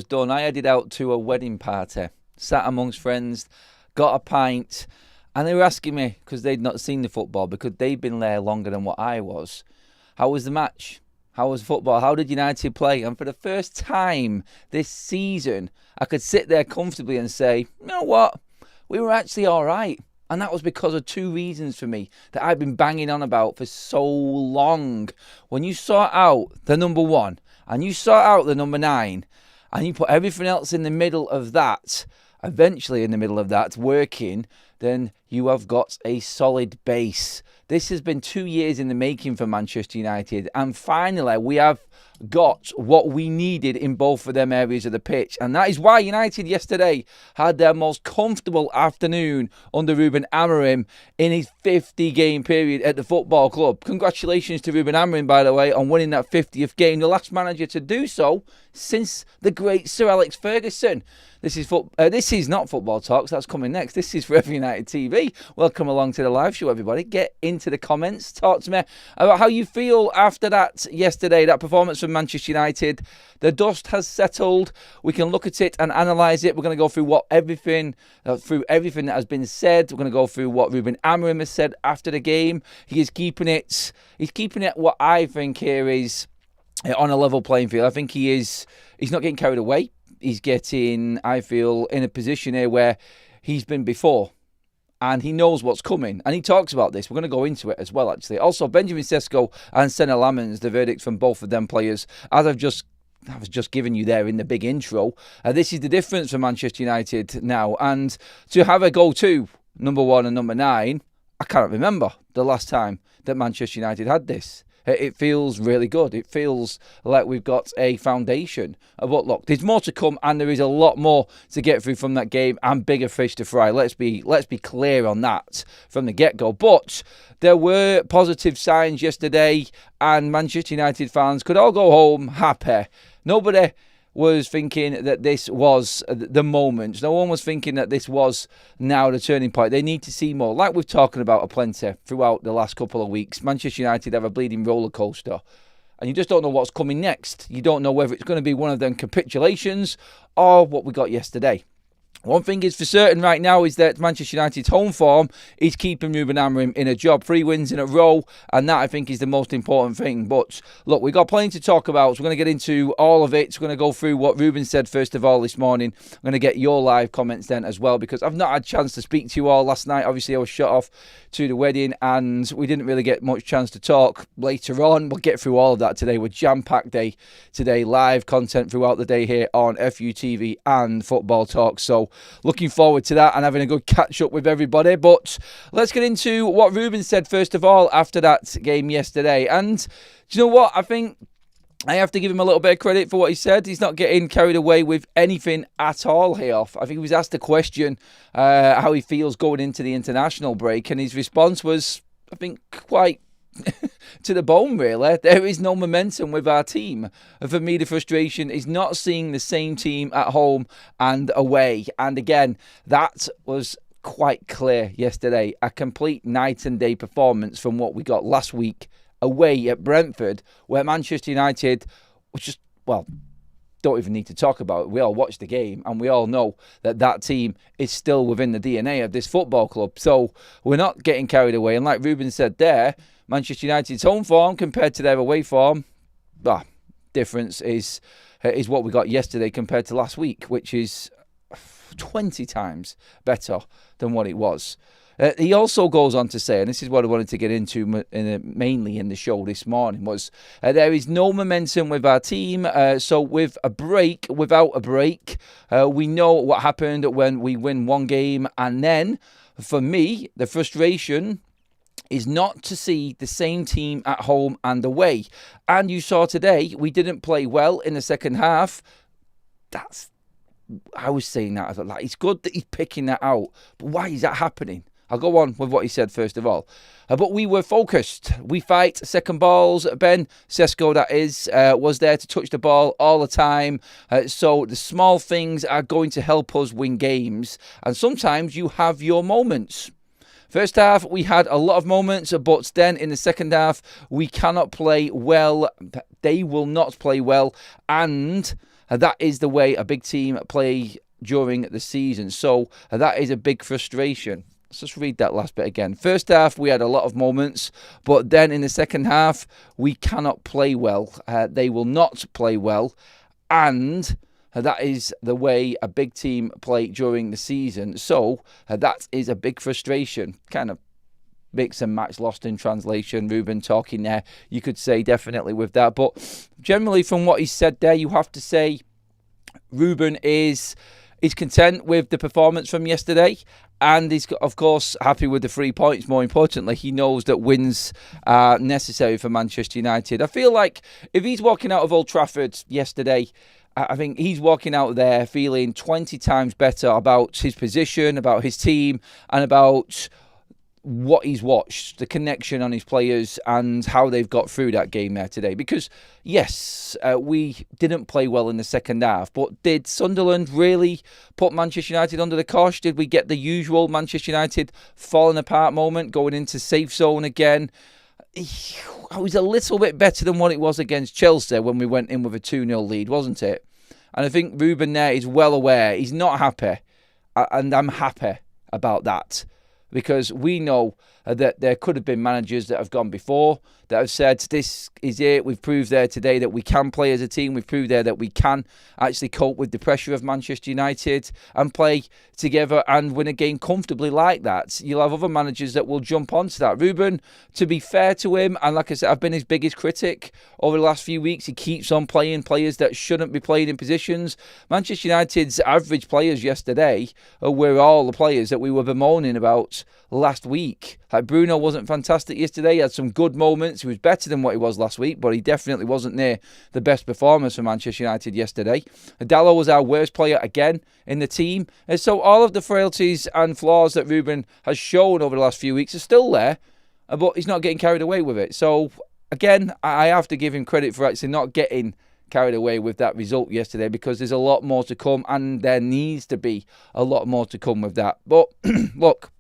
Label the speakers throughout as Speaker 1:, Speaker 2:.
Speaker 1: done. I headed out to a wedding party, sat amongst friends, got a pint, and they were asking me, because they'd not seen the football, because they'd been there longer than what I was, how was the match? How was football? How did United play? And for the first time this season, I could sit there comfortably and say, you know what? We were actually all right. And that was because of two reasons for me that I've been banging on about for so long. When you sort out the number 1 and you sort out the number 9 and you put everything else in the middle of that, eventually in the middle of that, working, then you have got a solid base. This has been 2 years in the making for Manchester United, and finally we have got what we needed in both of them areas of the pitch, and that is why United yesterday had their most comfortable afternoon under Rúben Amorim in his 50-game period at the football club. Congratulations to Rúben Amorim, by the way, on winning that 50th game, the last manager to do so since the great Sir Alex Ferguson. This is not Football Talks, that's coming next. This is Forever United TV. Welcome along to the live show, everybody. Get into the comments. Talk to me about how you feel after that yesterday, that performance from Manchester United. The dust has settled. We can look at it and analyse it. We're going to go through everything that has been said. We're going to go through what Rúben Amorim has said after the game. He's keeping it what I think here is on a level playing field. I think he's not getting carried away. He's getting, I feel, in a position here where he's been before. And he knows what's coming. And he talks about this. We're going to go into it as well, actually. Also, Benjamin Šeško and Senne Lammens, the verdict from both of them players, as I was just giving you there in the big intro. This is the difference for Manchester United now. And to have a go-to number 1 and number 9, I can't remember the last time that Manchester United had this. It feels really good. It feels like we've got a foundation. But look, there's more to come, and there is a lot more to get through from that game, and bigger fish to fry. Let's be clear on that from the get-go. But there were positive signs yesterday, and Manchester United fans could all go home happy. Nobody was thinking that this was the moment. No one was thinking that this was now the turning point. They need to see more. Like we've talking about plenty throughout the last couple of weeks, Manchester United have a bleeding roller coaster. And you just don't know what's coming next. You don't know whether it's going to be one of them capitulations or what we got yesterday. One thing is for certain right now is that Manchester United's home form is keeping Rúben Amorim in a job. 3 wins in a row, and that I think is the most important thing. But look, we've got plenty to talk about, so we're going to get into all of it. We're going to go through what Rúben said first of all this morning. I'm going to get your live comments then as well, because I've not had a chance to speak to you all last night. Obviously, I was shut off to the wedding, and we didn't really get much chance to talk later on. We'll get through all of that today. We're jam-packed day today, live content throughout the day here on FUTV and Football Talk. So looking forward to that and having a good catch up with everybody. But let's get into what Rúben said first of all after that game yesterday. And do you know what? I think I have to give him a little bit of credit for what he said. He's not getting carried away with anything at all here. I think he was asked a question how he feels going into the international break, and his response was, I think, quite to the bone, really. There is no momentum with our team. For me, the frustration is not seeing the same team at home and away. And again, that was quite clear yesterday. A complete night and day performance from what we got last week away at Brentford, where Manchester United was just, well, don't even need to talk about it. We all watched the game and we all know that team is still within the DNA of this football club. So we're not getting carried away. And like Rúben said there, Manchester United's home form compared to their away form, difference is what we got yesterday compared to last week, which is 20 times better than what it was. He also goes on to say, and this is what I wanted to get into mainly in the show this morning, was there is no momentum with our team. So without a break, we know what happened when we win one game. And then, for me, the frustration is not to see the same team at home and away. And you saw today, we didn't play well in the second half. I was saying that. I thought, it's good that he's picking that out. But why is that happening? I'll go on with what he said first of all. But we were focused. We fight second balls. Ben Šeško, that is, was there to touch the ball all the time. So the small things are going to help us win games. And sometimes you have your moments. First half, we had a lot of moments, but then in the second half, we cannot play well. They will not play well. And That is the way a big team play during the season. So that is a big frustration. Let's just read that last bit again. First half, we had a lot of moments, but then in the second half, we cannot play well. They will not play well, and that is the way a big team play during the season. So that is a big frustration. Kind of mix and match, lost in translation. Rúben talking there, you could say definitely with that. But generally from what he said there, you have to say Rúben is content with the performance from yesterday. And he's, of course, happy with the 3 points. More importantly, he knows that wins are necessary for Manchester United. I feel like if he's walking out of Old Trafford yesterday, I think he's walking out there feeling 20 times better about his position, about his team, and about what he's watched, the connection on his players and how they've got through that game there today. Because, yes, we didn't play well in the second half, but did Sunderland really put Manchester United under the cosh? Did we get the usual Manchester United falling apart moment, going into safe zone again? It was a little bit better than what it was against Chelsea when we went in with a 2-0 lead, wasn't it? And I think Rúben there is well aware. He's not happy, and I'm happy about that. Because we know that there could have been managers that have gone before that have said, this is it, we've proved there today that we can play as a team, we've proved there that we can actually cope with the pressure of Manchester United and play together and win a game comfortably like that. You'll have other managers that will jump onto that. Rúben, to be fair to him, and like I said, I've been his biggest critic over the last few weeks, he keeps on playing players that shouldn't be playing in positions. Manchester United's average players yesterday were all the players that we were bemoaning about last week. Like Bruno wasn't fantastic yesterday. He had some good moments. He was better than what he was last week, but he definitely wasn't near the best performance for Manchester United yesterday. Dalot was our worst player again in the team. And so all of the frailties and flaws that Rúben has shown over the last few weeks are still there, but he's not getting carried away with it. So again, I have to give him credit for actually not getting carried away with that result yesterday, because there's a lot more to come, and there needs to be a lot more to come with that. But look,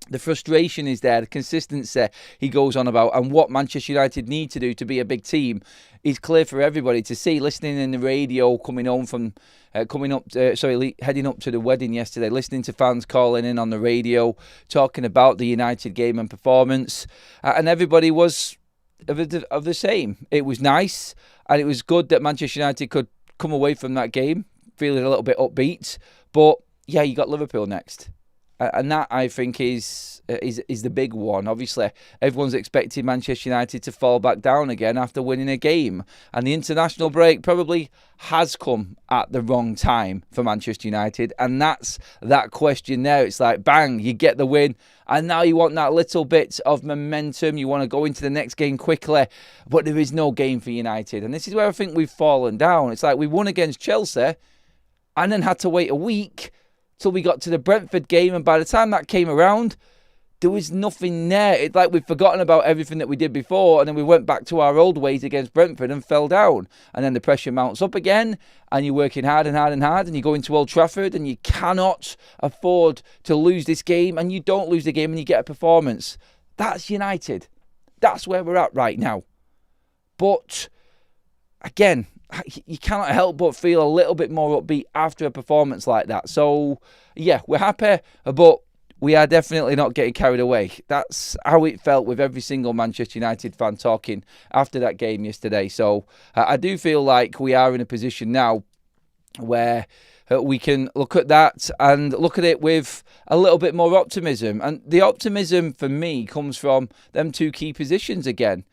Speaker 1: the frustration is there, the consistency he goes on about, and what Manchester United need to do to be a big team is clear for everybody to see. Listening in the radio, coming home from, heading up to the wedding yesterday, listening to fans calling in on the radio, talking about the United game and performance, and everybody was of the same. It was nice, and it was good that Manchester United could come away from that game feeling a little bit upbeat. But yeah, you got Liverpool next. And that, I think, is the big one. Obviously, everyone's expecting Manchester United to fall back down again after winning a game. And the international break probably has come at the wrong time for Manchester United. And that's that question there. It's like, bang, you get the win. And now you want that little bit of momentum. You want to go into the next game quickly. But there is no game for United. And this is where I think we've fallen down. It's like we won against Chelsea and then had to wait a week till we got to the Brentford game, and by the time that came around, there was nothing there. It's like we've forgotten about everything that we did before, and then we went back to our old ways against Brentford and fell down. And then the pressure mounts up again, and you're working hard and hard and hard, and you go into Old Trafford, and you cannot afford to lose this game, and you don't lose the game, and you get a performance. That's United. That's where we're at right now. But, again, you cannot help but feel a little bit more upbeat after a performance like that. So, yeah, we're happy, but we are definitely not getting carried away. That's how it felt with every single Manchester United fan talking after that game yesterday. So, I do feel like we are in a position now where we can look at that and look at it with a little bit more optimism. And the optimism for me comes from them two key positions again.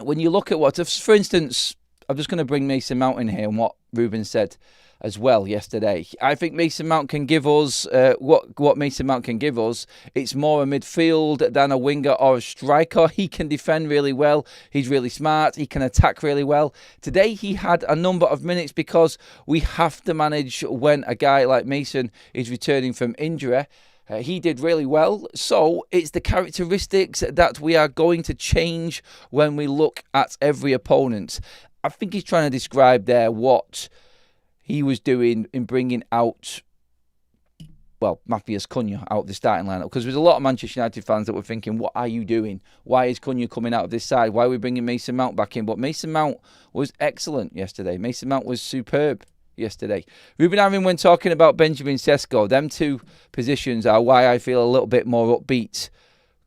Speaker 1: When you look at what, for instance, I'm just going to bring Mason Mount in here and what Rúben said as well yesterday. I think Mason Mount can give us what Mason Mount can give us. It's more a midfield than a winger or a striker. He can defend really well. He's really smart. He can attack really well. Today he had a number of minutes because we have to manage when a guy like Mason is returning from injury. He did really well. So it's the characteristics that we are going to change when we look at every opponent. I think he's trying to describe there what he was doing in bringing out Matthias Cunha out of the starting lineup, because there's a lot of Manchester United fans that were thinking, what are you doing? Why is Cunha coming out of this side? Why are we bringing Mason Mount back in? But Mason Mount was excellent yesterday. Mason Mount was superb yesterday. Rúben Amorim, when talking about Benjamin Šeško, them two positions are why I feel a little bit more upbeat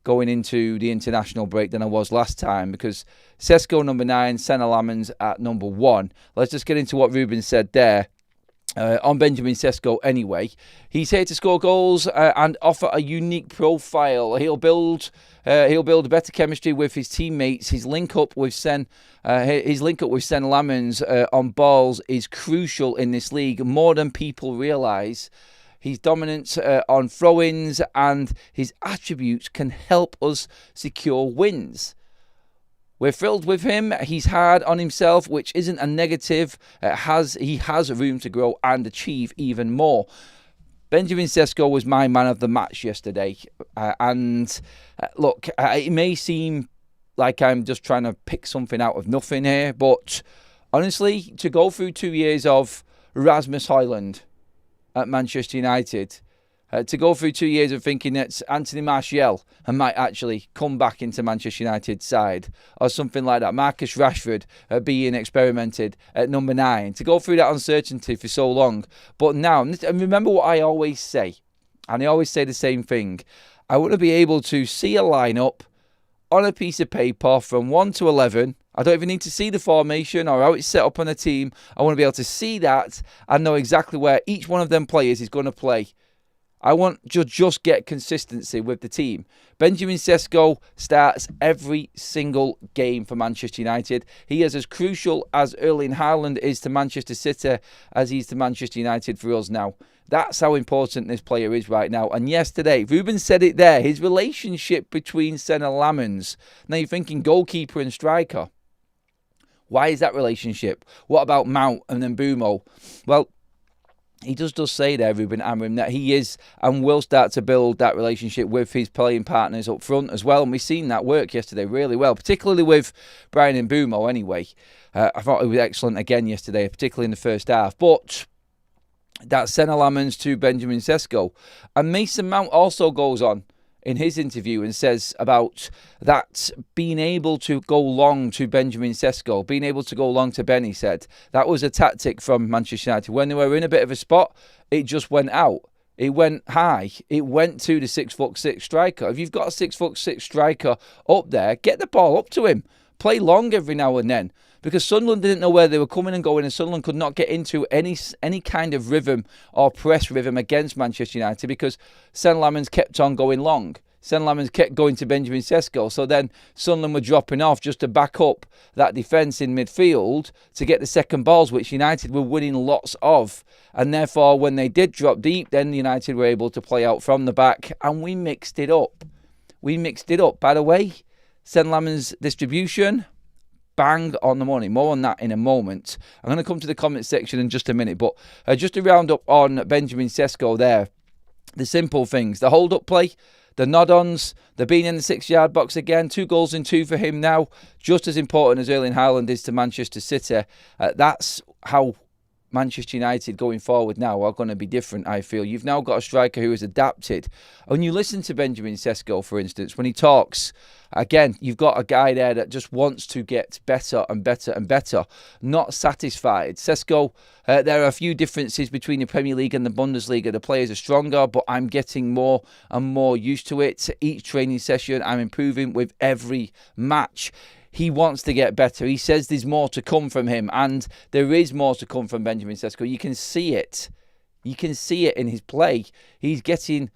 Speaker 1: going into the international break than I was last time, because Šeško number 9, Senne Lammens at number 1. Let's just get into what Rúben said there. On Benjamin Šeško anyway. He's here to score goals and offer a unique profile. He'll build a better chemistry with his teammates. His link up with Senne Lammens on balls is crucial in this league, more than people realise. His dominance on throw-ins and his attributes can help us secure wins. We're thrilled with him. He's hard on himself, which isn't a negative. He has room to grow and achieve even more. Benjamin Šeško was my man of the match yesterday. Look, it may seem like I'm just trying to pick something out of nothing here, but honestly, to go through 2 years of Rasmus Højlund at Manchester United, to go through 2 years of thinking that Anthony Martial might actually come back into Manchester United's side or something like that. Marcus Rashford being experimented at number 9. To go through that uncertainty for so long. But now, and remember what I always say, and I always say the same thing. I want to be able to see a lineup on a piece of paper from 1 to 11. I don't even need to see the formation or how it's set up on a team. I want to be able to see that and know exactly where each one of them players is going to play. I want to just get consistency with the team. Benjamin Šeško starts every single game for Manchester United. He is as crucial as Erling Haaland is to Manchester City as he's to Manchester United for us now. That's how important this player is right now. And yesterday, Rúben said it there, his relationship between Senne Lammens. Now you're thinking goalkeeper and striker. Why is that relationship? What about Mount and then Bumo? Well, he does say there, Rúben Amorim, that he is and will start to build that relationship with his playing partners up front as well. And we've seen that work yesterday really well, particularly with Bryan Mbeumo anyway. I thought he was excellent again yesterday, particularly in the first half. But that's Senne Lammens to Benjamin Šeško. And Mason Mount also goes on in his interview and says about that being able to go long to Benjamin Šeško, being able to go long to Ben, he said. That was a tactic from Manchester United. When they were in a bit of a spot, it just went out. It went high. It went to the 6'6" striker. If you've got a 6'6" striker up there, get the ball up to him. Play long every now and then. Because Sunderland didn't know where they were coming and going, and Sunderland could not get into any kind of rhythm or press rhythm against Manchester United because Senne Lammens kept on going long. Senne Lammens kept going to Benjamin Šeško, so then Sunderland were dropping off just to back up that defence in midfield to get the second balls, which United were winning lots of. And therefore, when they did drop deep, then United were able to play out from the back, and we mixed it up. By the way, Senne Lammens' distribution, bang on the money. More on that in a moment. I'm going to come to the comment section in just a minute, but just to round up on Benjamin Šeško there, the simple things, the hold-up play, the nod-ons, the being in the 6-yard box again, 2 goals in 2 for him now, just as important as Erling Haaland is to Manchester City. That's how Manchester United going forward now are going to be different, I feel. You've now got a striker who has adapted. When you listen to Benjamin Šeško, for instance, when he talks, again, you've got a guy there that just wants to get better and better and better, not satisfied. Šeško, there are a few differences between the Premier League and the Bundesliga. The players are stronger, but I'm getting more and more used to it. Each training session, I'm improving with every match. He wants to get better. He says there's more to come from him, and there is more to come from Benjamin Šeško. You can see it. You can see it in his play. He's getting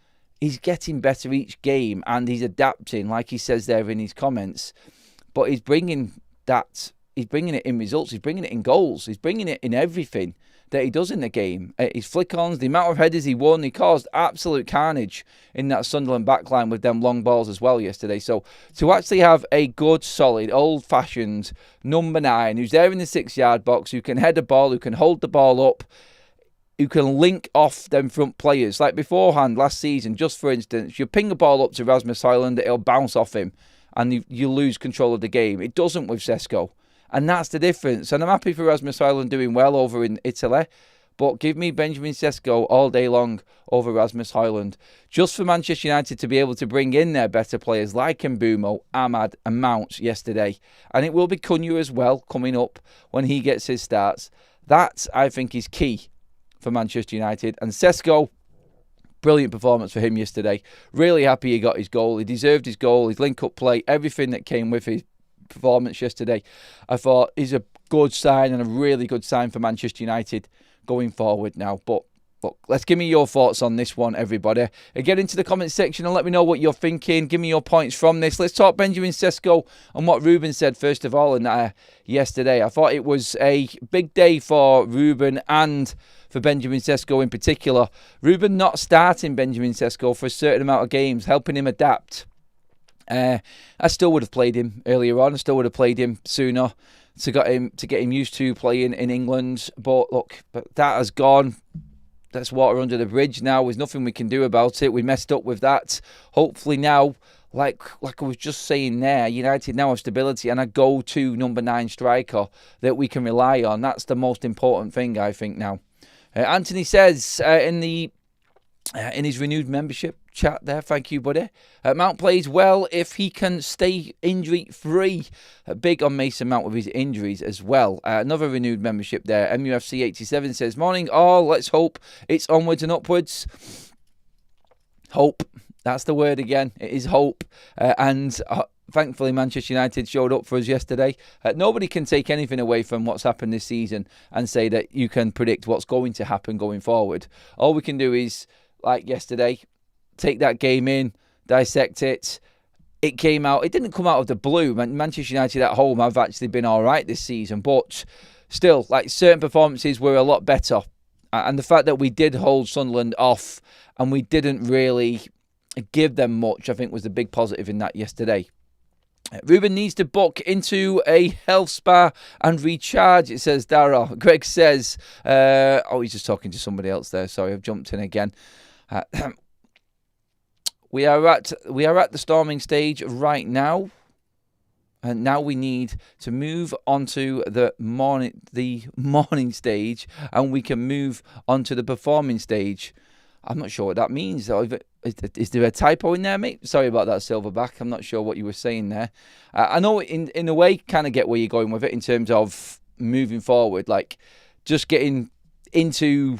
Speaker 1: better each game, and he's adapting, like he says there in his comments. But he's bringing that. He's bringing it in results. He's bringing it in goals. He's bringing it in everything that he does in the game. His flick-ons, the amount of headers he won, he caused absolute carnage in that Sunderland backline with them long balls as well yesterday. So to actually have a good, solid, old-fashioned number 9 who's there in the 6-yard box, who can head a ball, who can hold the ball up, who can link off them front players. Like beforehand, last season, just for instance, you ping a ball up to Rasmus Højlund, it'll bounce off him, and you lose control of the game. It doesn't with Šeško. And that's the difference. And I'm happy for Rasmus Højlund doing well over in Italy. but give me Benjamin Šeško all day long over Rasmus Højlund. Just for Manchester United to be able to bring in their better players like Mbeumo, Ahmad and Mount yesterday. And it will be Cunha as well coming up when he gets his starts. That, I think, is key for Manchester United. And Šeško, brilliant performance for him yesterday. Really happy he got his goal. He deserved his goal, his link-up play, everything that came with his performance yesterday. I thought is a good sign and a really good sign for Manchester United going forward now. But look, let's give me your thoughts on this one, everybody. Get into the comment section and let me know what you're thinking. Give me your points from this. Let's talk Benjamin Šeško and what Rúben said first of all yesterday. I thought it was a big day for Rúben and for Benjamin Šeško in particular. Rúben not starting Benjamin Šeško for a certain amount of games, helping him adapt. I still would have played him earlier on. I still would have played him sooner to get him used to playing in England. But look, that has gone. That's water under the bridge now. There's nothing we can do about it. We messed up with that. Hopefully now, like I was just saying there, United now have stability and a go-to number 9 striker that we can rely on. That's the most important thing, I think, now. Anthony says in his renewed membership chat there, thank you, buddy. Mount plays well if he can stay injury-free. Big on Mason Mount with his injuries as well. Another renewed membership there. MUFC 87 says, morning all, let's hope it's onwards and upwards. Hope. That's the word again. It is hope. And thankfully, Manchester United showed up for us yesterday. Nobody can take anything away from what's happened this season and say that you can predict what's going to happen going forward. All we can do is, like yesterday, take that game in, dissect it. It came out. It didn't come out of the blue. Manchester United at home have actually been all right this season, but still, like certain performances were a lot better. And the fact that we did hold Sunderland off and we didn't really give them much, I think was the big positive in that yesterday. Rúben needs to book into a health spa and recharge, it says Dara. Greg says, he's just talking to somebody else there. Sorry, I've jumped in again. We are at the storming stage right now, and now we need to move onto the morning stage, and we can move onto the performing stage. I'm not sure what that means. Is there a typo in there, mate? Sorry about that, Silverback. I'm not sure what you were saying there. I know in a way, kind of get where you're going with it in terms of moving forward, like just getting into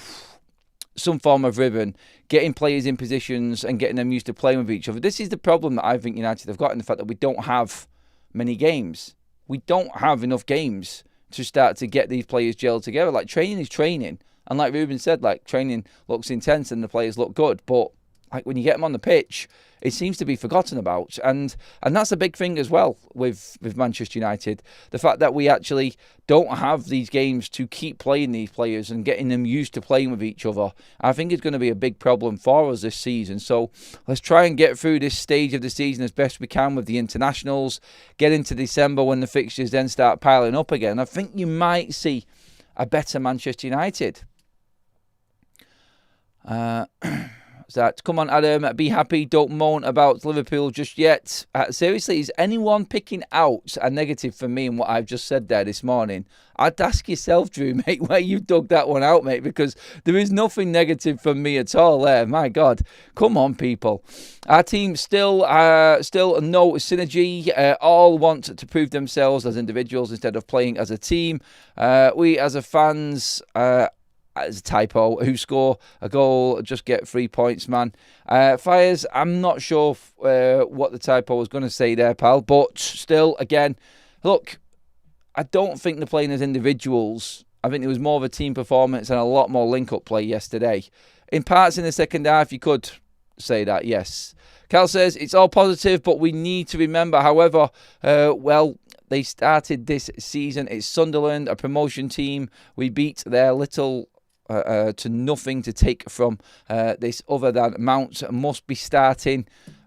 Speaker 1: some form of rhythm, getting players in positions and getting them used to playing with each other. This is the problem that I think United have got in the fact that we don't have many games. We don't have enough games to start to get these players gelled together. Like, training is training. And like Rúben said, like, training looks intense and the players look good. But like when you get them on the pitch, it seems to be forgotten about. And that's a big thing as well with Manchester United. The fact that we actually don't have these games to keep playing these players and getting them used to playing with each other, I think is going to be a big problem for us this season. So let's try and get through this stage of the season as best we can with the internationals, get into December when the fixtures then start piling up again. I think you might see a better Manchester United. That come on, Adam, be happy, don't moan about Liverpool just yet. Seriously, is anyone picking out a negative for me in what I've just said there this morning? I'd ask yourself, Drew, mate, where you dug that one out, mate, because there is nothing negative from me at all there. My God, come on, people. Our team still no synergy. All want to prove themselves as individuals instead of playing as a team. We as a fans, as a typo, who score a goal just get 3 points, man. Fires, I'm not sure what the typo was going to say there, pal, but still, again, look, I don't think they're playing as individuals. I think it was more of a team performance and a lot more link-up play yesterday. In parts in the second half, you could say that, yes. Cal says, it's all positive, but we need to remember, however, they started this season. It's Sunderland, a promotion team. We beat their little to nothing to take from this other than Mount must be starting.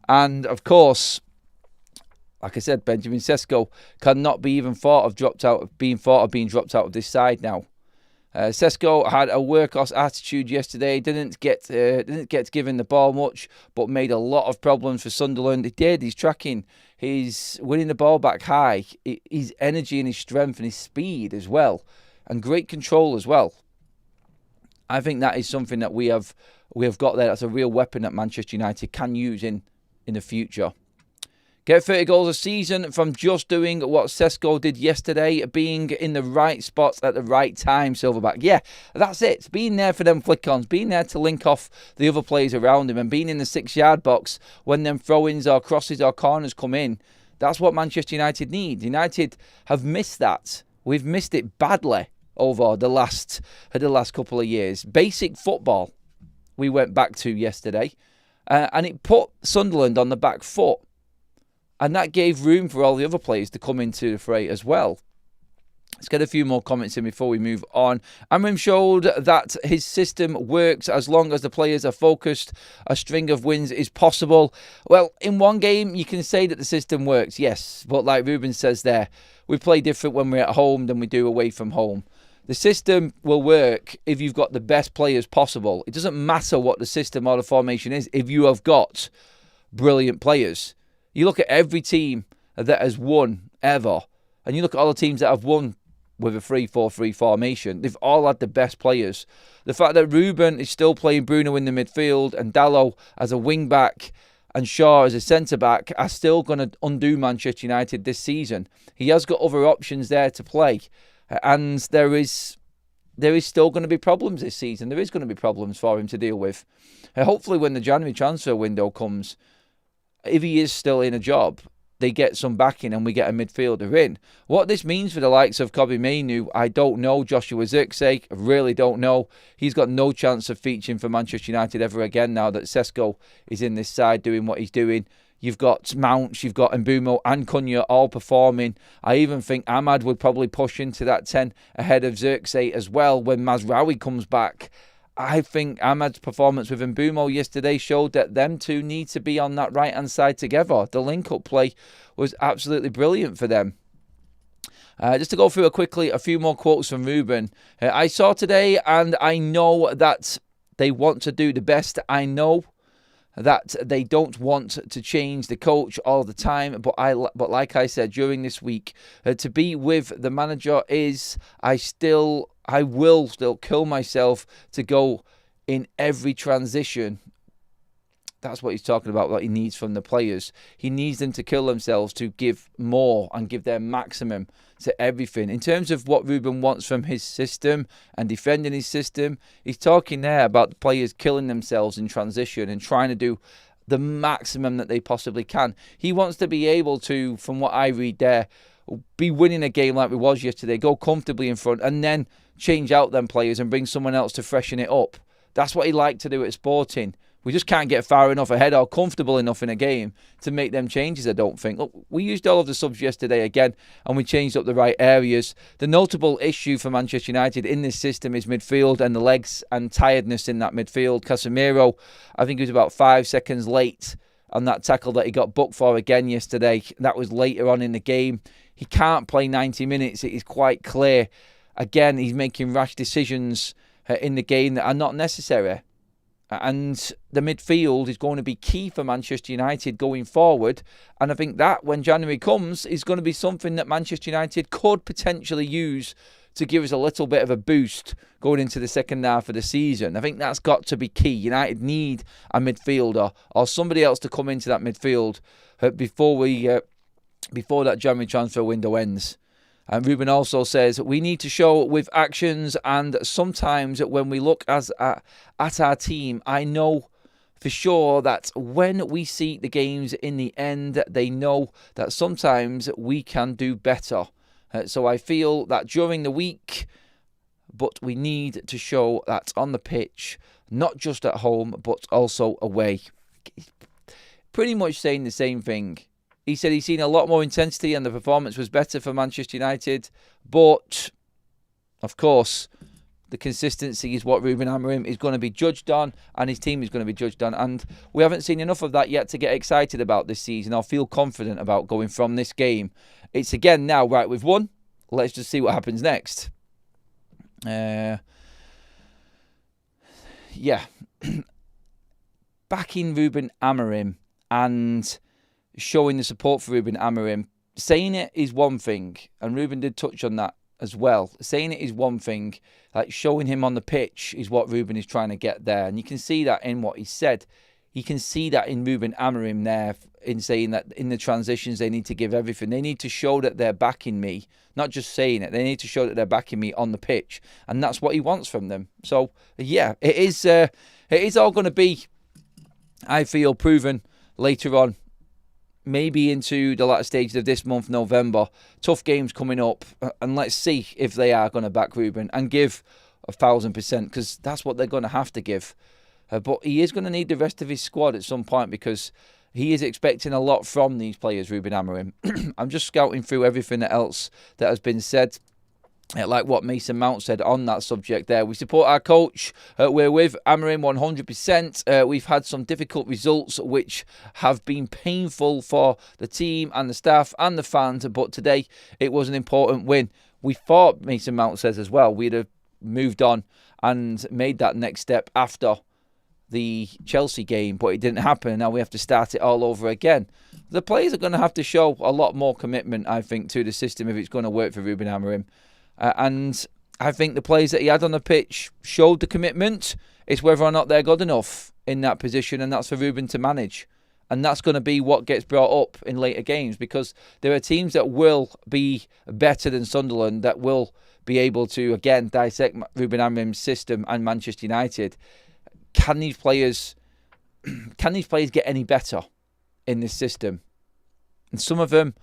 Speaker 1: And, of course, like I said, Benjamin Šeško cannot be even thought of being dropped out of this side now. Šeško had a workhorse attitude yesterday. Didn't get given the ball much, but made a lot of problems for Sunderland. He did. He's tracking. He's winning the ball back high. His energy and his strength and his speed as well, and great control as well. I think that is something that we have got there. That's a real weapon that Manchester United can use in the future. Get 30 goals a season from just doing what Šeško did yesterday, being in the right spots at the right time, Silverback. Yeah, that's it. Being there for them flick-ons, being there to link off the other players around him, and being in the 6-yard box when them throw-ins or crosses or corners come in. That's what Manchester United need. United have missed that. We've missed it badly over the last couple of years. Basic football we went back to yesterday, and it put Sunderland on the back foot. And that gave room for all the other players to come into the fray as well. Let's get a few more comments in before we move on. Amorim showed that his system works as long as the players are focused. A string of wins is possible. Well, in one game, you can say that the system works, yes. But like Rúben says there, we play different when we're at home than we do away from home. The system will work if you've got the best players possible. It doesn't matter what the system or the formation is if you have got brilliant players. You look at every team that has won ever, and you look at all the teams that have won with a 3-4-3 formation. They've all had the best players. The fact that Rúben is still playing Bruno in the midfield and Dalot as a wing-back and Shaw as a centre-back are still going to undo Manchester United this season. He has got other options there to play, and there is still going to be problems this season. There is going to be problems for him to deal with. Hopefully when the January transfer window comes, if he is still in a job, they get some backing and we get a midfielder in. What this means for the likes of Kobbie Mainoo, I don't know. Joshua Zirkzee, I really don't know. He's got no chance of featuring for Manchester United ever again now that Šeško is in this side doing what he's doing. You've got Mount, you've got Mbeumo and Cunha all performing. I even think Ahmad would probably push into that 10 ahead of Zirkzee as well when Mazraoui comes back. I think Ahmad's performance with Mbeumo yesterday showed that them two need to be on that right-hand side together. The link-up play was absolutely brilliant for them. Just to go through quickly, a few more quotes from Rúben. I saw today, and I know that they want to do the best. I know that they don't want to change the coach all the time, but like I said during this week, to be with the manager is I will still kill myself to go in every transition. That's what he's talking about, what he needs from the players. He needs them to kill themselves to give more and give their maximum to everything. In terms of what Rúben wants from his system and defending his system, he's talking there about the players killing themselves in transition and trying to do the maximum that they possibly can. He wants to be able to, from what I read there, be winning a game like we was yesterday, go comfortably in front and then change out them players and bring someone else to freshen it up. That's what he liked to do at Sporting. We just can't get far enough ahead or comfortable enough in a game to make them changes, I don't think. Look, we used all of the subs yesterday again and we changed up the right areas. The notable issue for Manchester United in this system is midfield and the legs and tiredness in that midfield. Casemiro, I think he was about 5 seconds late on that tackle that he got booked for again yesterday. That was later on in the game. He can't play 90 minutes. It is quite clear. Again, he's making rash decisions in the game that are not necessary. And the midfield is going to be key for Manchester United going forward. And I think that, when January comes, is going to be something that Manchester United could potentially use to give us a little bit of a boost going into the second half of the season. I think that's got to be key. United need a midfielder or somebody else to come into that midfield before that January transfer window ends. And Rúben also says, we need to show with actions, and sometimes when we look at our team, I know for sure that when we see the games in the end, they know that sometimes we can do better. So I feel that during the week, but we need to show that on the pitch, not just at home, but also away. Pretty much saying the same thing. He said he's seen a lot more intensity and the performance was better for Manchester United. But, of course, the consistency is what Rúben Amorim is going to be judged on and his team is going to be judged on. And we haven't seen enough of that yet to get excited about this season or feel confident about going from this game. It's again now, right, we've won. Let's just see what happens next. Yeah. Backing Rúben Amorim and showing the support for Rúben Amorim, saying it is one thing, and Rúben did touch on that as well. Saying it is one thing, like showing him on the pitch is what Rúben is trying to get there. And you can see that in what he said. You can see that in Rúben Amorim there, in saying that in the transitions they need to give everything. They need to show that they're backing me, not just saying it. They need to show that they're backing me on the pitch. And that's what he wants from them. So, yeah, it is all going to be, I feel, proven later on. Maybe into the latter stages of this month, November. Tough games coming up. And let's see if they are going to back Rúben and give 1,000%, because that's what they're going to have to give. But he is going to need the rest of his squad at some point, because he is expecting a lot from these players, Rúben Amorim. I'm just scouting through everything else that has been said. Like what Mason Mount said on that subject there. We support our coach. We're with Amorim 100%. We've had some difficult results which have been painful for the team and the staff and the fans. But today it was an important win. We thought, Mason Mount says as well, we'd have moved on and made that next step after the Chelsea game, but it didn't happen. Now we have to start it all over again. The players are going to have to show a lot more commitment, I think, to the system if it's going to work for Rúben Amorim. And I think the players that he had on the pitch showed the commitment. It's whether or not they're good enough in that position, and that's for Rúben to manage. And that's going to be what gets brought up in later games, because there are teams that will be better than Sunderland, that will be able to, again, dissect Rúben Amorim's system and Manchester United. Can these players get any better in this system? And some of them,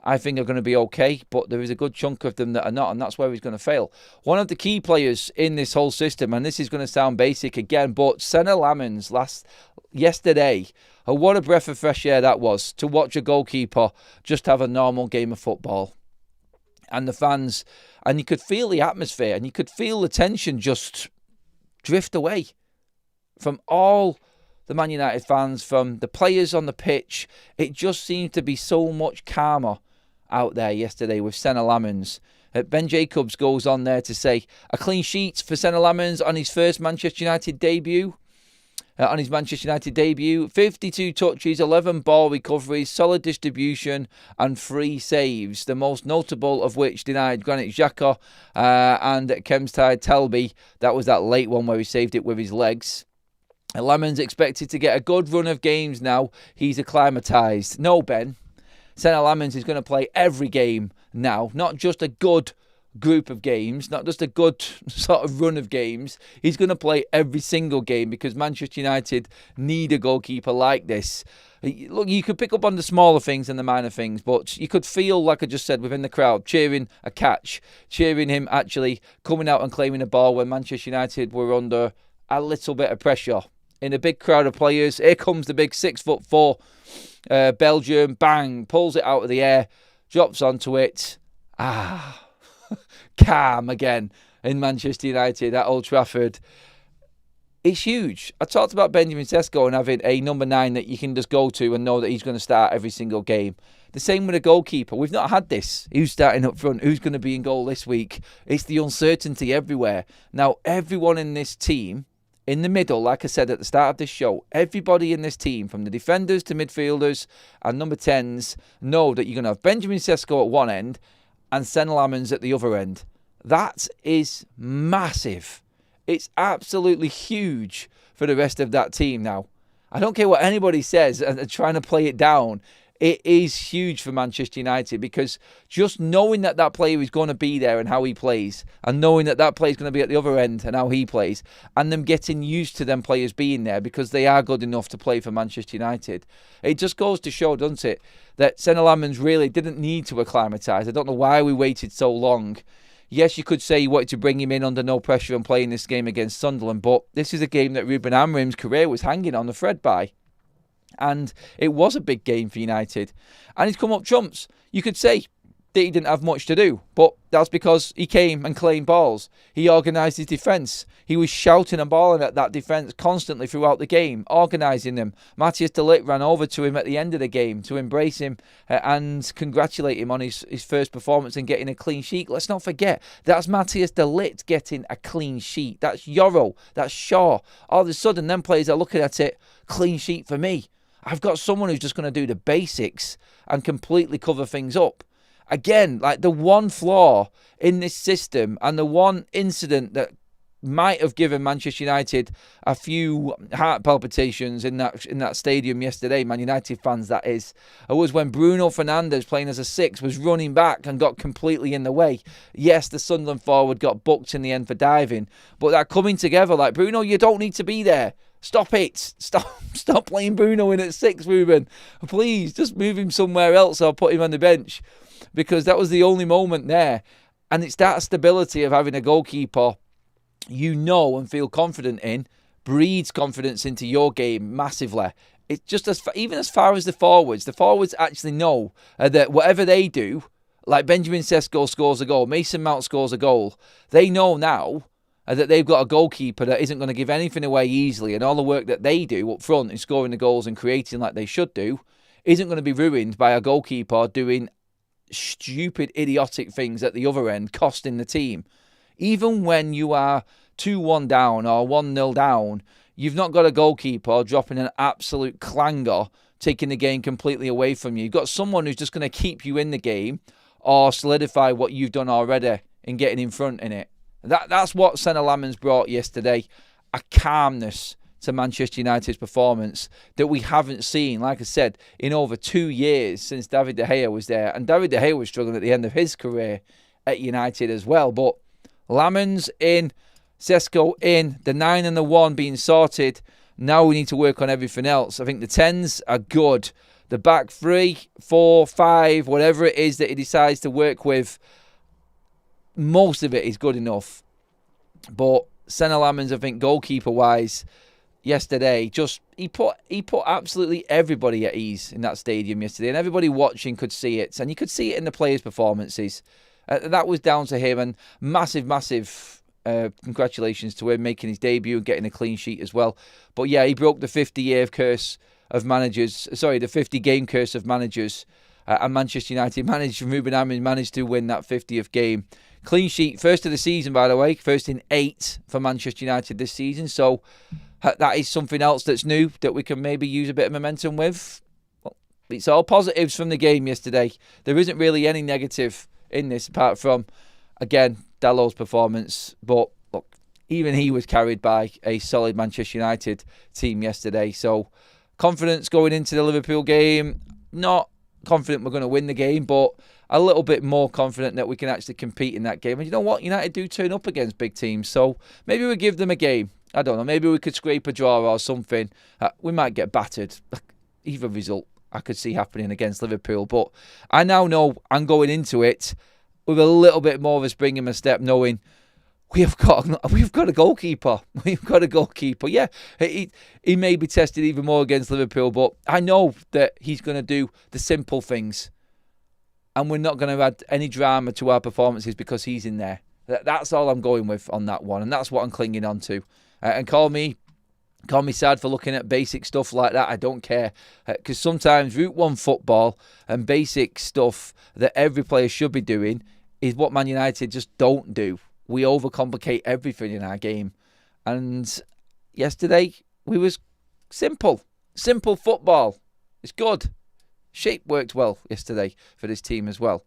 Speaker 1: I think, are going to be okay, but there is a good chunk of them that are not, and that's where he's going to fail. One of the key players in this whole system, and this is going to sound basic again, but Senne Lammens yesterday, what a breath of fresh air that was, to watch a goalkeeper just have a normal game of football. And the fans, and you could feel the atmosphere, and you could feel the tension just drift away from all the Man United fans, from the players on the pitch. It just seemed to be so much calmer out there yesterday with Senne Lammens. Ben Jacobs goes on there to say, a clean sheet for Senne Lammens on his first Manchester United debut. 52 touches, 11 ball recoveries, solid distribution and 3 saves. The most notable of which denied Granit Xhaka and Kemstide Telby. That was that late one where he saved it with his legs. Lammens expected to get a good run of games now. He's acclimatised. No, Ben. Senne Lammens is going to play every game now, not just a good group of games, not just a good sort of run of games. He's going to play every single game, because Manchester United need a goalkeeper like this. Look, you could pick up on the smaller things and the minor things, but you could feel, like I just said, within the crowd, cheering a catch, cheering him actually coming out and claiming a ball when Manchester United were under a little bit of pressure. In a big crowd of players, here comes the big 6'4" Belgium, bang, pulls it out of the air, drops onto it. Calm again in Manchester United at Old Trafford. It's huge. I talked about Benjamin Šeško and having a number 9 that you can just go to and know that he's going to start every single game. The same with a goalkeeper. We've not had this. Who's starting up front? Who's going to be in goal this week? It's the uncertainty everywhere. Now, everyone in this team, in the middle, like I said at the start of this show, everybody in this team, from the defenders to midfielders and number 10s, know that you're going to have Benjamin Šeško at one end and Senne Lammens at the other end. That is massive. It's absolutely huge for the rest of that team now. I don't care what anybody says and trying to play it down. It is huge for Manchester United, because just knowing that that player is going to be there and how he plays, and knowing that that player is going to be at the other end and how he plays, and them getting used to them players being there because they are good enough to play for Manchester United. It just goes to show, doesn't it, that Senne Lammens really didn't need to acclimatise. I don't know why we waited so long. Yes, you could say you wanted to bring him in under no pressure and play in this game against Sunderland, but this is a game that Rúben Amorim's career was hanging on the thread by. And it was a big game for United. And he's come up trumps. You could say that he didn't have much to do, but that's because he came and claimed balls. He organised his defence. He was shouting and bawling at that defence constantly throughout the game, organising them. Matthias de Ligt ran over to him at the end of the game to embrace him and congratulate him on his first performance and getting a clean sheet. Let's not forget, that's Matthias de Ligt getting a clean sheet. That's Euro. That's Shaw. All of a sudden, them players are looking at it, clean sheet for me. I've got someone who's just going to do the basics and completely cover things up. again, like the one flaw in this system and the one incident that might have given Manchester United a few heart palpitations in that stadium yesterday, Man United fans that is, it was when Bruno Fernandes, playing as a 6, was running back and got completely in the way. Yes, the Sunderland forward got booked in the end for diving, but that coming together, like, Bruno, you don't need to be there. Stop it. Stop playing Bruno in at 6, Rúben. Please, just move him somewhere else or put him on the bench, because that was the only moment there. And it's that stability of having a goalkeeper you know and feel confident in breeds confidence into your game massively. It's just even as far as the forwards actually know that whatever they do, like Benjamin Šeško scores a goal, Mason Mount scores a goal, they know now that they've got a goalkeeper that isn't going to give anything away easily, and all the work that they do up front in scoring the goals and creating like they should do isn't going to be ruined by a goalkeeper doing stupid, idiotic things at the other end, costing the team. Even when you are 2-1 down or 1-0 down, you've not got a goalkeeper dropping an absolute clanger, taking the game completely away from you. You've got someone who's just going to keep you in the game or solidify what you've done already in getting in front in it. That's what Senne Lammens brought yesterday, a calmness to Manchester United's performance that we haven't seen, like I said, in over 2 years since David De Gea was there. And David De Gea was struggling at the end of his career at United as well. But Lammens in, Šeško in, the 9 and the 1 being sorted. Now we need to work on everything else. I think the 10s are good. The back 3, 4, 5, whatever it is that he decides to work with, most of it is good enough. But Senne Lammens, I think, goalkeeper-wise, yesterday, he put absolutely everybody at ease in that stadium yesterday, and everybody watching could see it, and you could see it in the players' performances. That was down to him, and massive congratulations to him making his debut and getting a clean sheet as well. But yeah, he broke the 50-year curse of managers. Sorry, the 50-game curse of managers. And Manchester United Rúben Amorim managed to win that 50th game. Clean sheet, first of the season, by the way. First in 8 for Manchester United this season. So that is something else that's new that we can maybe use a bit of momentum with. Well, it's all positives from the game yesterday. There isn't really any negative in this apart from, again, Dalot's performance. But look, even he was carried by a solid Manchester United team yesterday. So confidence going into the Liverpool game. Not confident we're going to win the game, but a little bit more confident that we can actually compete in that game. And you know what? United do turn up against big teams. So maybe we give them a game. I don't know. Maybe we could scrape a draw or something. We might get battered. Either result I could see happening against Liverpool. But I now know I'm going into it with a little bit more of a spring in my step, knowing we've got a goalkeeper. We've got a goalkeeper. Yeah, he may be tested even more against Liverpool, but I know that he's going to do the simple things. And we're not going to add any drama to our performances because he's in there. That's all I'm going with on that one. And that's what I'm clinging on to. And call me sad for looking at basic stuff like that. I don't care. Because sometimes Route 1 football and basic stuff that every player should be doing is what Man United just don't do. We overcomplicate everything in our game. And yesterday, we was simple. Simple football. It's good. Shape worked well yesterday for this team as well.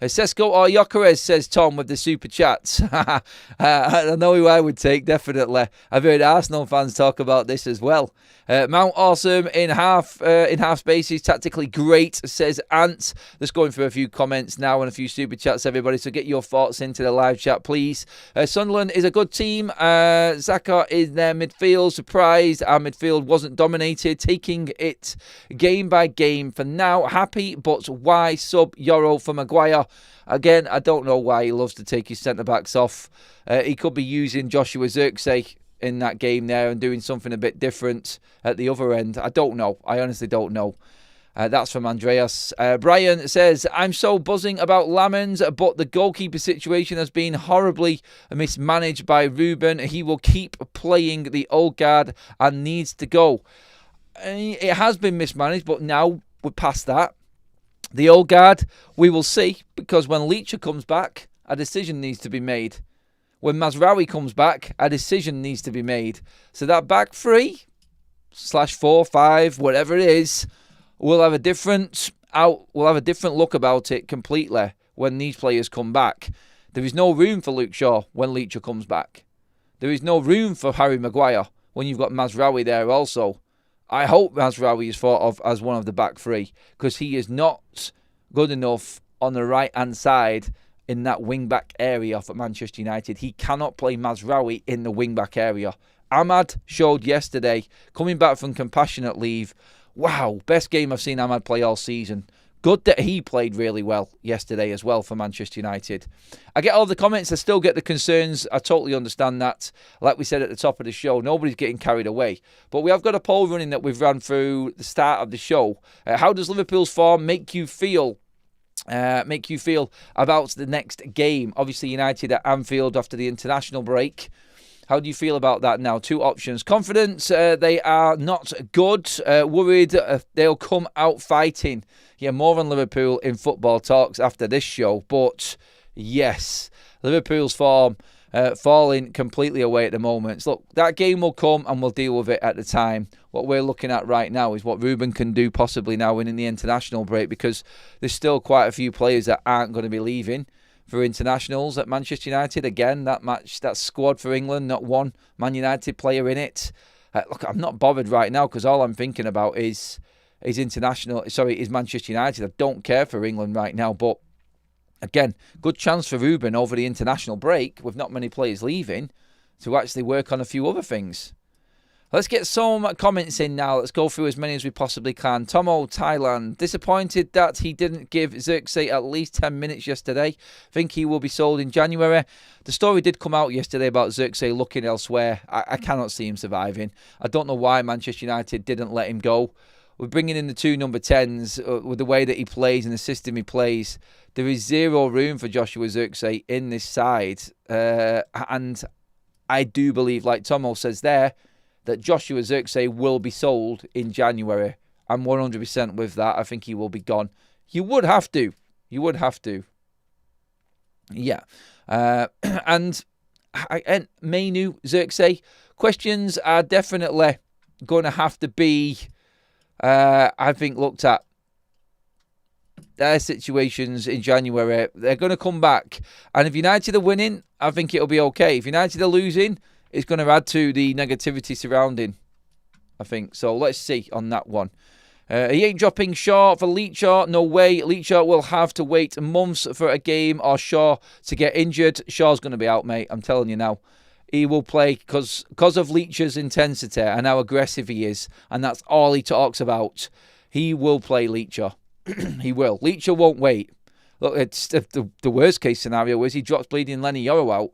Speaker 1: Šeško or Gyökeres, says Tom with the super chats. I know who I would take, definitely. I've heard Arsenal fans talk about this as well. Mount awesome in half spaces, tactically great, says Ant. Let's go in for a few comments now and a few super chats, everybody. So get your thoughts into the live chat, please. Sunderland is a good team. Xhaka is their midfield. Surprised our midfield wasn't dominated, taking it game by game for now. Happy, but why sub Euro for Maguire? Again, I don't know why he loves to take his centre-backs off. He could be using Joshua Zirkzee in that game there and doing something a bit different at the other end. I don't know. I honestly don't know. That's from Andreas. Brian says, I'm so buzzing about Lammens, but the goalkeeper situation has been horribly mismanaged by Rúben. He will keep playing the old guard and needs to go. It has been mismanaged, but now we're past that. The old guard, we will see, because when Leacher comes back, a decision needs to be made. When Mazraoui comes back, a decision needs to be made. So that back 3/4, 5, whatever it is, we'll have a different look about it completely when these players come back. There is no room for Luke Shaw when Leacher comes back. There is no room for Harry Maguire when you've got Mazraoui there also. I hope Mazraoui is thought of as one of the back three, because he is not good enough on the right-hand side in that wing-back area for Manchester United. He cannot play Mazraoui in the wing-back area. Ahmad showed yesterday, coming back from compassionate leave, wow, best game I've seen Ahmad play all season. Good that he played really well yesterday as well for Manchester United. I get all the comments. I still get the concerns. I totally understand that. Like we said at the top of the show, nobody's getting carried away. But we have got a poll running that we've run through the start of the show. How does Liverpool's form make you feel about the next game? Obviously, United at Anfield after the international break. How do you feel about that now? Two options. Confidence, they are not good. Worried, they'll come out fighting. Yeah, more on Liverpool in football talks after this show. But yes, Liverpool's form falling completely away at the moment. So, look, that game will come and we'll deal with it at the time. What we're looking at right now is what Rúben can do possibly now in the international break, because there's still quite a few players that aren't going to be leaving for internationals at Manchester United. Again, that squad for England, not one Man United player in it. Look, I'm not bothered right now because all I'm thinking about is Manchester United. I don't care for England right now, but again, good chance for Rúben over the international break, with not many players leaving, to actually work on a few other things. Let's get some comments in now. Let's go through as many as we possibly can. Tomo, Thailand. Disappointed that he didn't give Xerxes at least 10 minutes yesterday. Think he will be sold in January. The story did come out yesterday about Xerxes looking elsewhere. I cannot see him surviving. I don't know why Manchester United didn't let him go. We're bringing in the two number 10s with the way that he plays and the system he plays. There is zero room for Joshua Xerxes in this side. And I do believe, like Tomo says there, that Joshua Xerxes will be sold in January. I'm 100% with that. I think he will be gone. You would have to. Yeah. And Mainu, Xerxes, questions are definitely going to have to be, I think, looked at. Their situations in January, they're going to come back. And if United are winning, I think it'll be okay. If United are losing, it's going to add to the negativity surrounding, I think. So let's see on that one. He ain't dropping Shaw for Leacher. No way. Leacher will have to wait months for a game or Shaw to get injured. Shaw's going to be out, mate. I'm telling you now. He will play because of Leacher's intensity and how aggressive he is. And that's all he talks about. He will play Leacher. He will. Leacher won't wait. Look, it's the worst case scenario is he drops bleeding Lenny Yoro out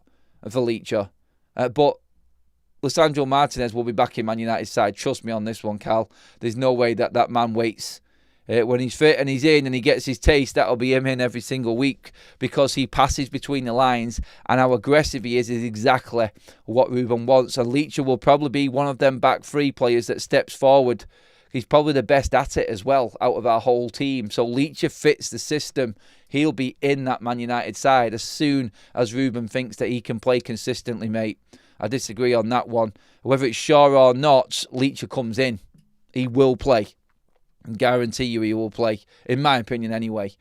Speaker 1: for Leacher. But Lisandro Martinez will be back in Man United's side. Trust me on this one, Cal. There's no way that man waits. When he's fit and he's in and he gets his taste, that'll be him in every single week, because he passes between the lines and how aggressive he is exactly what Rúben wants. And Leacher will probably be one of them back three players that steps forward. He's probably the best at it as well out of our whole team. So Leacher fits the system. He'll be in that Man United side as soon as Rúben thinks that he can play consistently, mate. I disagree on that one. Whether it's Shaw or not, Leacher comes in. He will play. I guarantee you he will play, in my opinion anyway.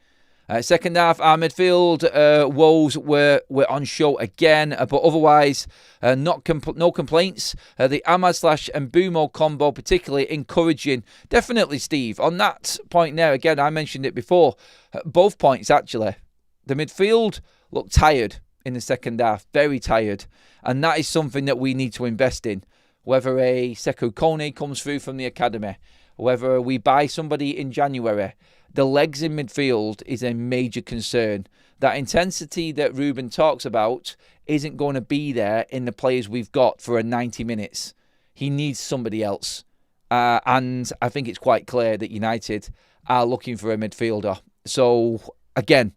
Speaker 1: Second half, our midfield woes were on show again, but otherwise, no complaints. The Ahmad/Mbumo combo particularly encouraging. Definitely, Steve, on that point there, again, I mentioned it before, both points actually. The midfield looked tired in the second half, very tired, and that is something that we need to invest in. Whether a Sekou Kone comes through from the academy, whether we buy somebody in January, the legs in midfield is a major concern. That intensity that Rúben talks about isn't going to be there in the players we've got for a 90 minutes. He needs somebody else. And I think it's quite clear that United are looking for a midfielder. So, again,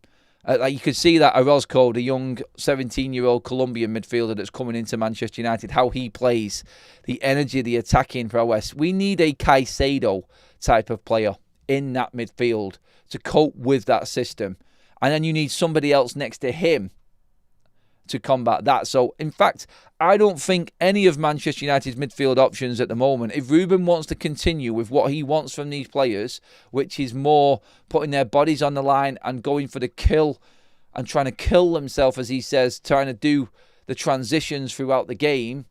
Speaker 1: you could see that Orozco, the young 17-year-old Colombian midfielder that's coming into Manchester United, how he plays, the energy, the attacking prowess. We need a Caicedo type of player in that midfield to cope with that system. And then you need somebody else next to him to combat that. So, in fact, I don't think any of Manchester United's midfield options at the moment, if Rúben wants to continue with what he wants from these players, which is more putting their bodies on the line and going for the kill and trying to kill himself, as he says, trying to do the transitions throughout the game,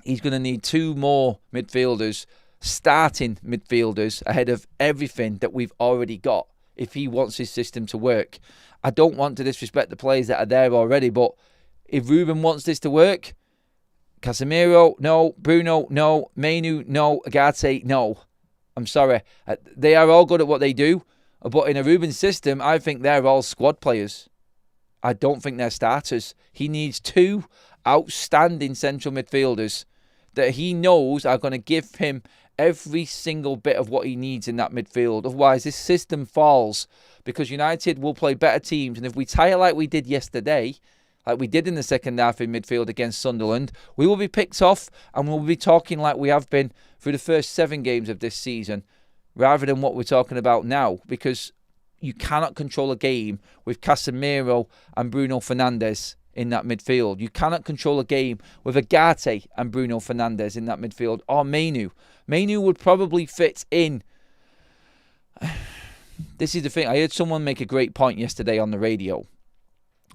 Speaker 1: he's going to need 2 more midfielders, starting midfielders, ahead of everything that we've already got if he wants his system to work. I don't want to disrespect the players that are there already, but if Rúben wants this to work, Casemiro, no. Bruno, no. Mainu, no. Agate, no. I'm sorry. They are all good at what they do, but in a Rúben system, I think they're all squad players. I don't think they're starters. He needs 2 outstanding central midfielders that he knows are going to give him every single bit of what he needs in that midfield. Otherwise, this system falls, because United will play better teams. And if we tire like we did yesterday, like we did in the second half in midfield against Sunderland, we will be picked off and we'll be talking like we have been through the first 7 games of this season, rather than what we're talking about now, because you cannot control a game with Casemiro and Bruno Fernandes in that midfield. You cannot control a game with Agate and Bruno Fernandes in that midfield, or Mainu. Mainu would probably fit in. This is the thing. I heard someone make a great point yesterday on the radio,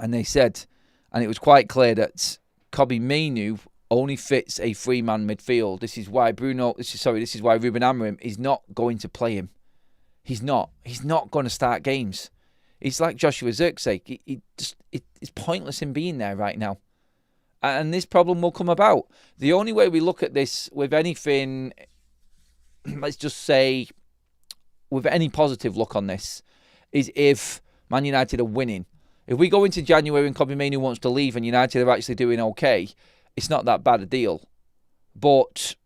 Speaker 1: and they said, and it was quite clear, that Kobbie Mainu only fits a 3-man midfield. This is why Rúben Amorim is not going to play him. He's not going to start games. It's like Joshua Zirkzee. It's pointless in being there right now. And this problem will come about. The only way we look at this with anything, let's just say, with any positive look on this, is if Man United are winning. If we go into January and Kobbie Mainu wants to leave and United are actually doing okay, it's not that bad a deal. But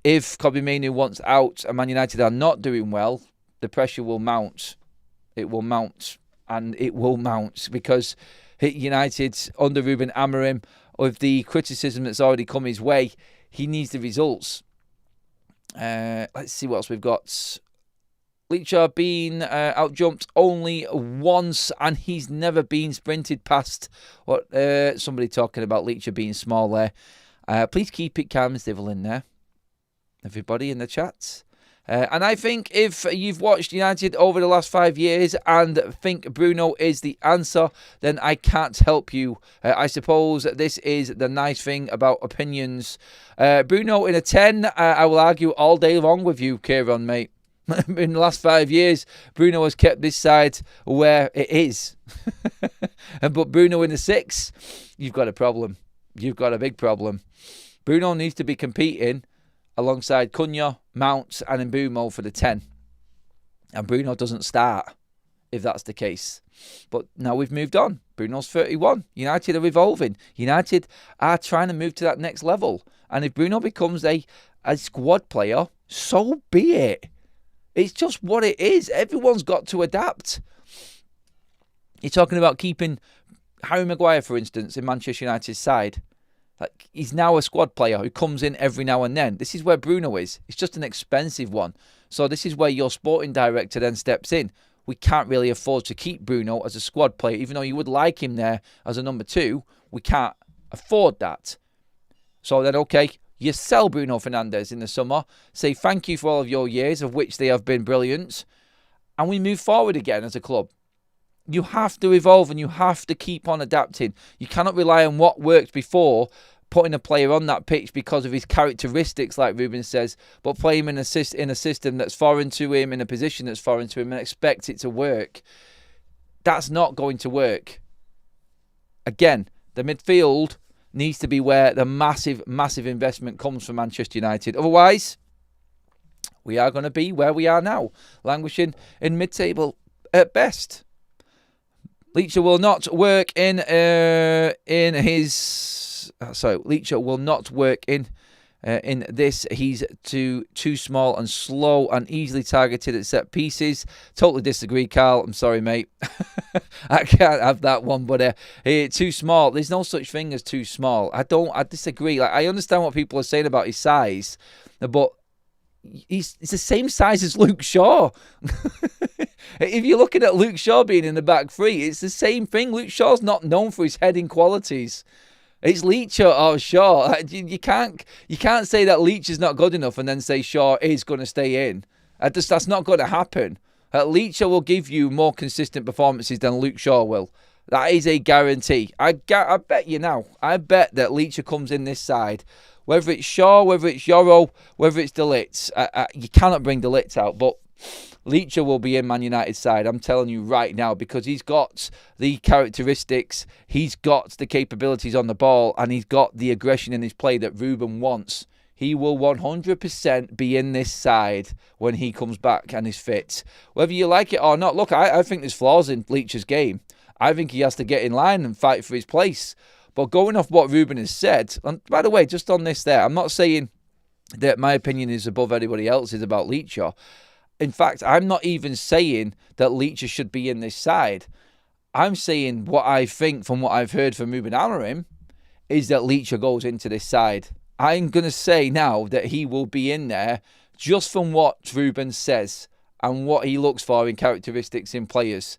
Speaker 1: if Kobbie Mainu wants out and Man United are not doing well, the pressure will mount. It will mount. And it will mount, because United, under Rúben Amorim, with the criticism that's already come his way, he needs the results. Let's see what else we've got. Leacher being outjumped only once, and he's never been sprinted past. What somebody talking about Leacher being small there. Please keep it calm and civil in there, everybody in the chats. And I think if you've watched United over the last 5 years and think Bruno is the answer, then I can't help you. I suppose this is the nice thing about opinions. Bruno in a 10, I will argue all day long with you, Kieran, mate. In the last 5 years, Bruno has kept this side where it is. But Bruno in a 6, you've got a problem. You've got a big problem. Bruno needs to be competing alongside Cunha, Mount and Mbeumo for the 10. And Bruno doesn't start, if that's the case. But now we've moved on. Bruno's 31. United are evolving. United are trying to move to that next level. And if Bruno becomes a squad player, so be it. It's just what it is. Everyone's got to adapt. You're talking about keeping Harry Maguire, for instance, in Manchester United's side. Like, he's now a squad player who comes in every now and then. This is where Bruno is. It's just an expensive one. So this is where your sporting director then steps in. We can't really afford to keep Bruno as a squad player, even though you would like him there as a number 2. We can't afford that. So then, okay, you sell Bruno Fernandes in the summer. Say thank you for all of your years, of which they have been brilliant. And we move forward again as a club. You have to evolve and you have to keep on adapting. You cannot rely on what worked before, putting a player on that pitch because of his characteristics, like Rúben says, but play him in a system that's foreign to him, in a position that's foreign to him, and expect it to work. That's not going to work. Again, the midfield needs to be where the massive, massive investment comes from Manchester United. Otherwise, we are going to be where we are now, languishing in mid-table at best. Leacher will not work Leacher will not work in this. He's too small and slow and easily targeted at set pieces. Totally disagree, Carl. I'm sorry, mate. I can't have that one, but too small. There's no such thing as too small. I disagree. Like, I understand what people are saying about his size, but he's the same size as Luke Shaw. If you're looking at Luke Shaw being in the back 3, it's the same thing. Luke Shaw's not known for his heading qualities. It's Leacher or Shaw. You can't say that Leacher's not good enough and then say Shaw is going to stay in. That's not going to happen. Leacher will give you more consistent performances than Luke Shaw will. That is a guarantee. I bet you now. I bet that Leacher comes in this side. Whether it's Shaw, whether it's Yoro, whether it's De Ligt. You cannot bring De Ligt out, but Leacher will be in Man United's side. I'm telling you right now, because he's got the characteristics, he's got the capabilities on the ball, and he's got the aggression in his play that Rúben wants. He will 100% be in this side when he comes back and is fit. Whether you like it or not, look, I think there's flaws in Leacher's game. I think he has to get in line and fight for his place. But going off what Rúben has said, and by the way, just on this there, I'm not saying that my opinion is above anybody else's about Leacher. In fact, I'm not even saying that Leacher should be in this side. I'm saying what I think from what I've heard from Rúben Amorim is that Leacher goes into this side. I'm going to say now that he will be in there just from what Rúben says and what he looks for in characteristics in players.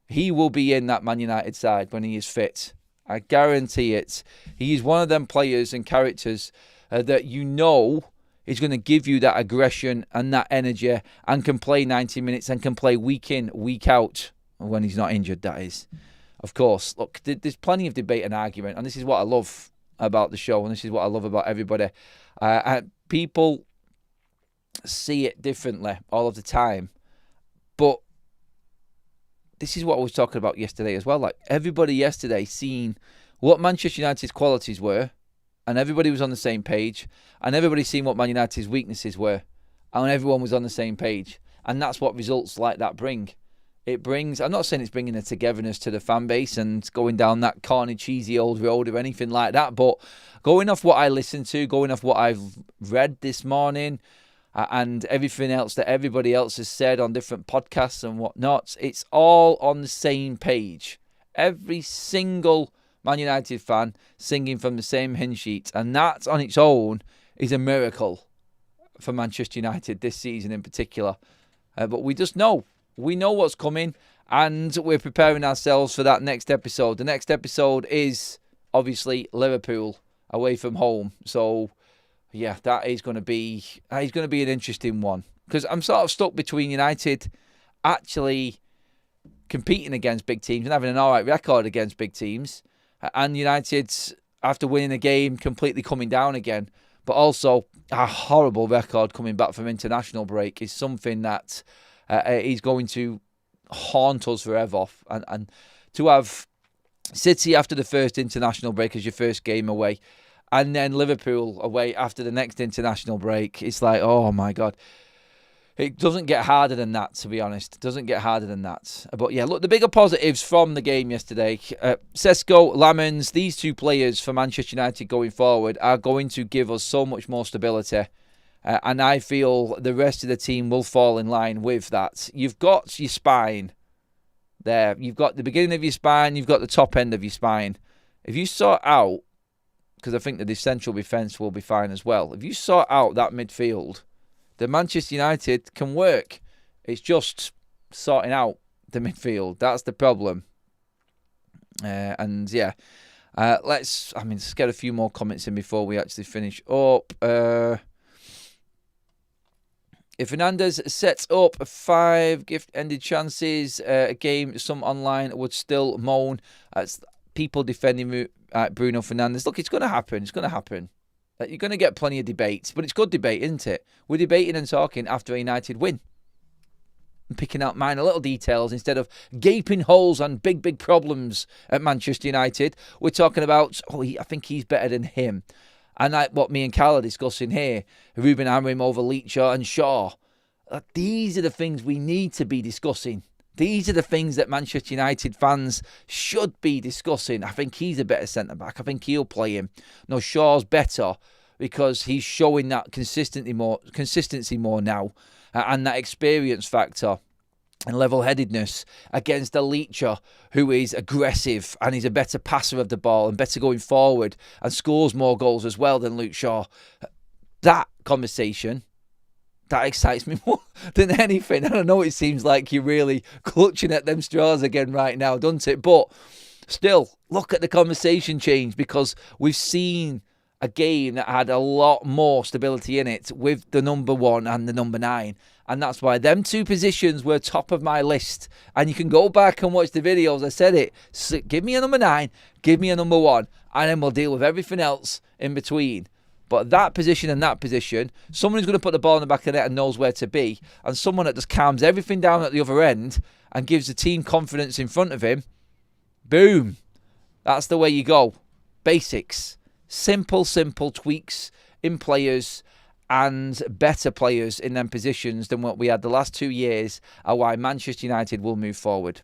Speaker 1: He will be in that Man United side when he is fit. I guarantee it. He is one of them players and characters that you know is going to give you that aggression and that energy and can play 90 minutes and can play week in, week out when he's not injured, that is. Of course, look, there's plenty of debate and argument, and this is what I love about the show, and this is what I love about everybody. People see it differently all of the time, but this is what I was talking about yesterday as well. Like, everybody yesterday seen what Manchester United's qualities were, and everybody was on the same page, and everybody seen what Man United's weaknesses were, and everyone was on the same page. And that's what results like that bring. It brings, I'm not saying it's bringing a togetherness to the fan base and going down that corny, cheesy old road or anything like that, but going off what I listened to, going off what I've read this morning, and everything else that everybody else has said on different podcasts and whatnot, it's all on the same page. Every single Man United fan singing from the same hymn sheet, and that on its own is a miracle for Manchester United this season in particular. But we just know. We know what's coming, and we're preparing ourselves for that next episode. The next episode is obviously Liverpool away from home. So yeah, that is going to be an interesting one, because I'm sort of stuck between United actually competing against big teams and having an all right record against big teams, and United, after winning a game, completely coming down again. But also a horrible record coming back from international break is something that is going to haunt us forever. And to have City after the first international break as your first game away, and then Liverpool away after the next international break, it's like, oh my God. It doesn't get harder than that, to be honest. It doesn't get harder than that. But yeah, look, the bigger positives from the game yesterday. Šeško, Lammens, these two players for Manchester United going forward are going to give us so much more stability. And I feel the rest of the team will fall in line with that. You've got your spine there. You've got the beginning of your spine. You've got the top end of your spine. If you sort out, because I think the central defence will be fine as well. If you sort out that midfield, the Manchester United can work. It's just sorting out the midfield. That's the problem. And yeah, let's get a few more comments in before we actually finish up. If Fernandez sets up 5 gift-ended chances a game, some online would still moan at people defending Bruno Fernandes. Look, it's going to happen. It's going to happen. You're going to get plenty of debates, but it's good debate, isn't it? We're debating and talking after a United win. And picking out minor little details instead of gaping holes and big problems at Manchester United. We're talking about, I think he's better than him. And like what me and Cal are discussing here, Rúben Amorim over Leacher and Shaw. These are the things we need to be discussing. These are the things that Manchester United fans should be discussing. I think he's a better centre-back. I think he'll play him. No, Shaw's better because he's showing that consistency more now. And that experience factor and level-headedness against a Leacher who is aggressive and he's a better passer of the ball and better going forward and scores more goals as well than Luke Shaw. That conversation, that excites me more than anything. I know it seems like you're really clutching at them straws again right now, doesn't it? But still, look at the conversation change because we've seen a game that had a lot more stability in it with the number 1 and the number 9. And that's why them 2 positions were top of my list. And you can go back and watch the videos. I said it. So give me a number 9, give me a number 1, and then we'll deal with everything else in between. But that position and that position, someone who's going to put the ball in the back of the net and knows where to be, and someone that just calms everything down at the other end and gives the team confidence in front of him, boom. That's the way you go. Basics. Simple tweaks in players and better players in them positions than what we had the last 2 years are why Manchester United will move forward.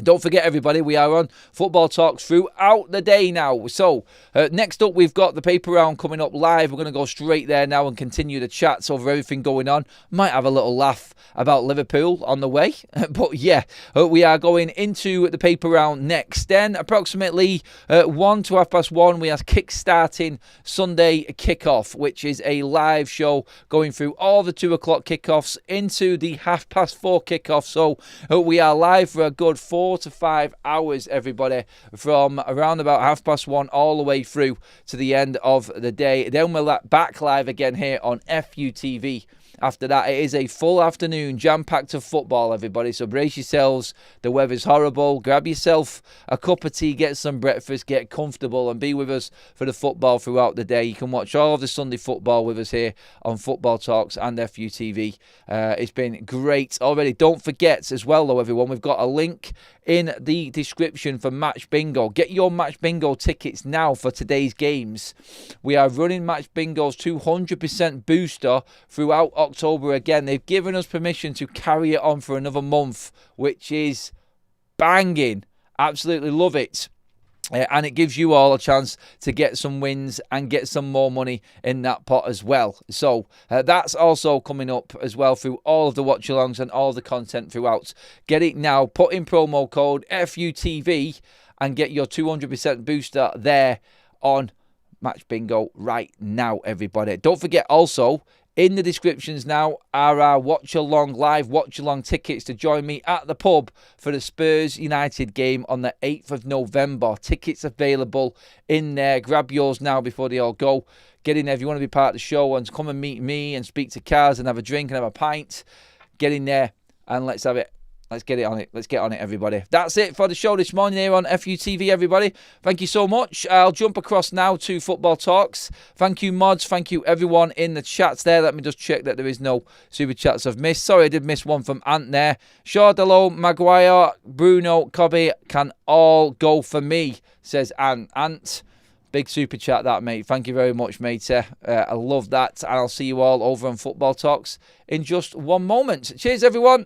Speaker 1: Don't forget, everybody, we are on Football Talks throughout the day now. So, next up, we've got the paper round coming up live. We're going to go straight there now and continue the chats over everything going on. Might have a little laugh about Liverpool on the way. But, yeah, we are going into the paper round next. Then, approximately 1 to 1:30, we are kick-starting Sunday kickoff, which is a live show going through all the 2 o'clock kickoffs into the 4:30 kickoff. So, we are live for a good 4 to 5 hours, everybody, from around about 1:30 all the way through to the end of the day. Then we're back live again here on FUTV. After that, it is a full afternoon jam-packed of football, everybody. So brace yourselves. The weather's horrible. Grab yourself a cup of tea, get some breakfast, get comfortable, and be with us for the football throughout the day. You can watch all of the Sunday football with us here on Football Talks and FUTV. It's been great already. Don't forget as well, though, everyone, we've got a link in the description for Match Bingo. Get your Match Bingo tickets now for today's games. We are running Match Bingo's 200% booster throughout October again. They've given us permission to carry it on for another month, which is banging. Absolutely love it. And it gives you all a chance to get some wins and get some more money in that pot as well. So that's also coming up as well through all of the watch-alongs and all the content throughout. Get it now. Put in promo code FUTV and get your 200% booster there on Match Bingo right now, everybody. Don't forget also, in the descriptions now are our watch-along, live watch-along tickets to join me at the pub for the Spurs United game on the 8th of November. Tickets available in there. Grab yours now before they all go. Get in there if you want to be part of the show and come and meet me and speak to Kaz and have a drink and have a pint. Get in there and let's have it. Let's get it on it. Let's get on it, everybody. That's it for the show this morning here on FUTV, everybody. Thank you so much. I'll jump across now to Football Talks. Thank you, mods. Thank you, everyone in the chats there. Let me just check that there is no super chats I've missed. Sorry, I did miss one from Ant there. Shardalo, Maguire, Bruno, Cobby can all go for me, says Ant. Ant, big super chat that, mate. Thank you very much, mate. I love that. And I'll see you all over on Football Talks in just one moment. Cheers, everyone.